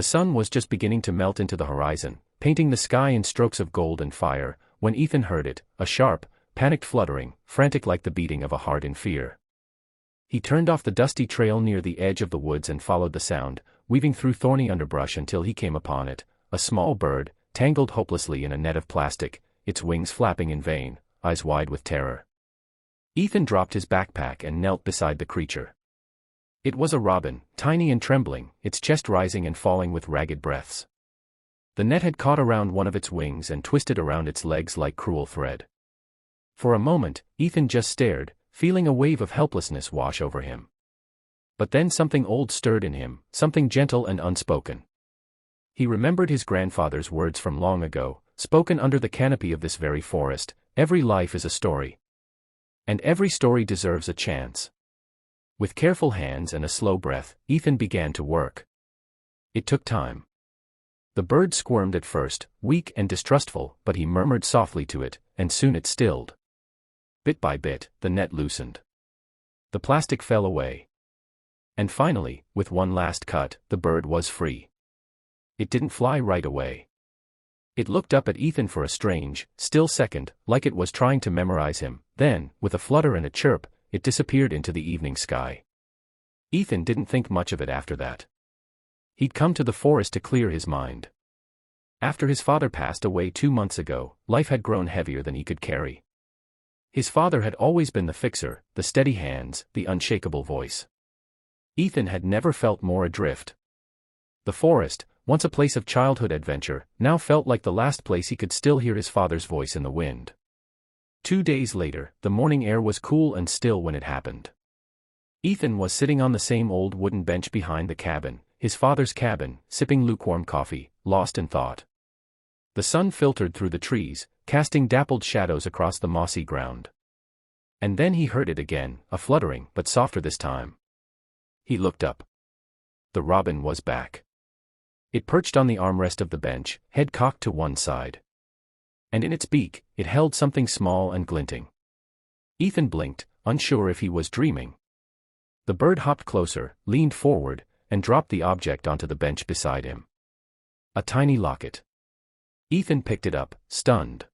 The sun was just beginning to melt into the horizon, painting the sky in strokes of gold and fire, when Ethan heard it, a sharp, panicked fluttering, frantic like the beating of a heart in fear. He turned off the dusty trail near the edge of the woods and followed the sound, weaving through thorny underbrush until he came upon it, a small bird, tangled hopelessly in a net of plastic, its wings flapping in vain, eyes wide with terror. Ethan dropped his backpack and knelt beside the creature. It was a robin, tiny and trembling, its chest rising and falling with ragged breaths. The net had caught around one of its wings and twisted around its legs like cruel thread. For a moment, Ethan just stared, feeling a wave of helplessness wash over him. But then something old stirred in him, something gentle and unspoken. He remembered his grandfather's words from long ago, spoken under the canopy of this very forest: every life is a story. And every story deserves a chance. With careful hands and a slow breath, Ethan began to work. It took time. The bird squirmed at first, weak and distrustful, but he murmured softly to it, and soon it stilled. Bit by bit, the net loosened. The plastic fell away. And finally, with one last cut, the bird was free. It didn't fly right away. It looked up at Ethan for a strange, still second, like it was trying to memorize him. Then, with a flutter and a chirp, it disappeared into the evening sky. Ethan didn't think much of it after that. He'd come to the forest to clear his mind. After his father passed away 2 months ago, life had grown heavier than he could carry. His father had always been the fixer, the steady hands, the unshakable voice. Ethan had never felt more adrift. The forest, once a place of childhood adventure, now felt like the last place he could still hear his father's voice in the wind. 2 days later, the morning air was cool and still when it happened. Ethan was sitting on the same old wooden bench behind the cabin, his father's cabin, sipping lukewarm coffee, lost in thought. The sun filtered through the trees, casting dappled shadows across the mossy ground. And then he heard it again, a fluttering, but softer this time. He looked up. The robin was back. It perched on the armrest of the bench, head cocked to one side. And in its beak, it held something small and glinting. Ethan blinked, unsure if he was dreaming. The bird hopped closer, leaned forward, and dropped the object onto the bench beside him. A tiny locket. Ethan picked it up, stunned.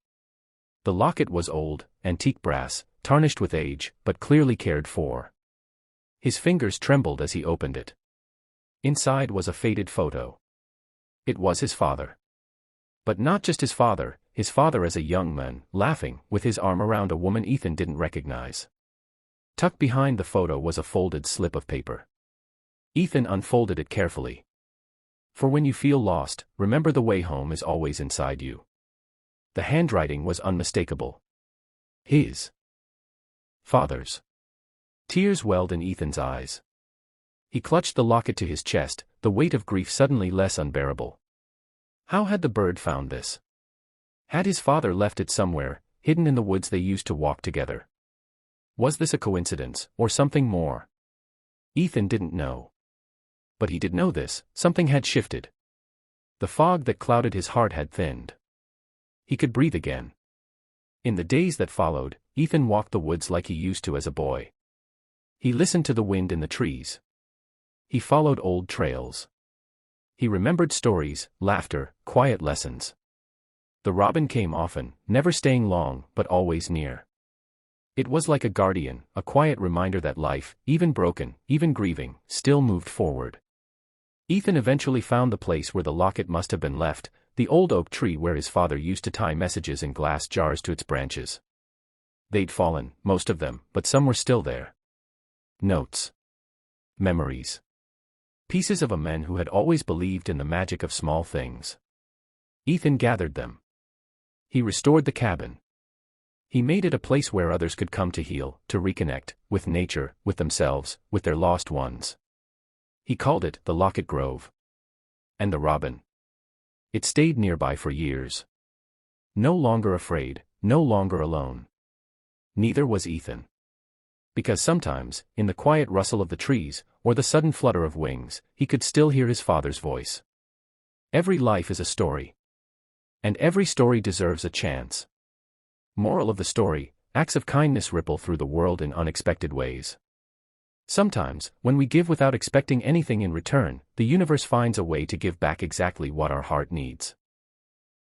The locket was old, antique brass, tarnished with age, but clearly cared for. His fingers trembled as he opened it. Inside was a faded photo. It was his father. But not just his father as a young man, laughing, with his arm around a woman Ethan didn't recognize. Tucked behind the photo was a folded slip of paper. Ethan unfolded it carefully. For when you feel lost, remember the way home is always inside you. The handwriting was unmistakable. His father's. Tears welled in Ethan's eyes. He clutched the locket to his chest, the weight of grief suddenly less unbearable. How had the bird found this? Had his father left it somewhere, hidden in the woods they used to walk together? Was this a coincidence, or something more? Ethan didn't know. But he did know this: something had shifted. The fog that clouded his heart had thinned. He could breathe again. In the days that followed, Ethan walked the woods like he used to as a boy. He listened to the wind in the trees. He followed old trails. He remembered stories, laughter, quiet lessons. The robin came often, never staying long, but always near. It was like a guardian, a quiet reminder that life, even broken, even grieving, still moved forward. Ethan eventually found the place where the locket must have been left, the old oak tree where his father used to tie messages in glass jars to its branches. They'd fallen, most of them, but some were still there. Notes. Memories. Pieces of a man who had always believed in the magic of small things. Ethan gathered them. He restored the cabin. He made it a place where others could come to heal, to reconnect, with nature, with themselves, with their lost ones. He called it the Locket Grove. And the robin. It stayed nearby for years. No longer afraid, no longer alone. Neither was Ethan. Because sometimes, in the quiet rustle of the trees, or the sudden flutter of wings, he could still hear his father's voice. Every life is a story. And every story deserves a chance. Moral of the story: acts of kindness ripple through the world in unexpected ways. Sometimes, when we give without expecting anything in return, the universe finds a way to give back exactly what our heart needs.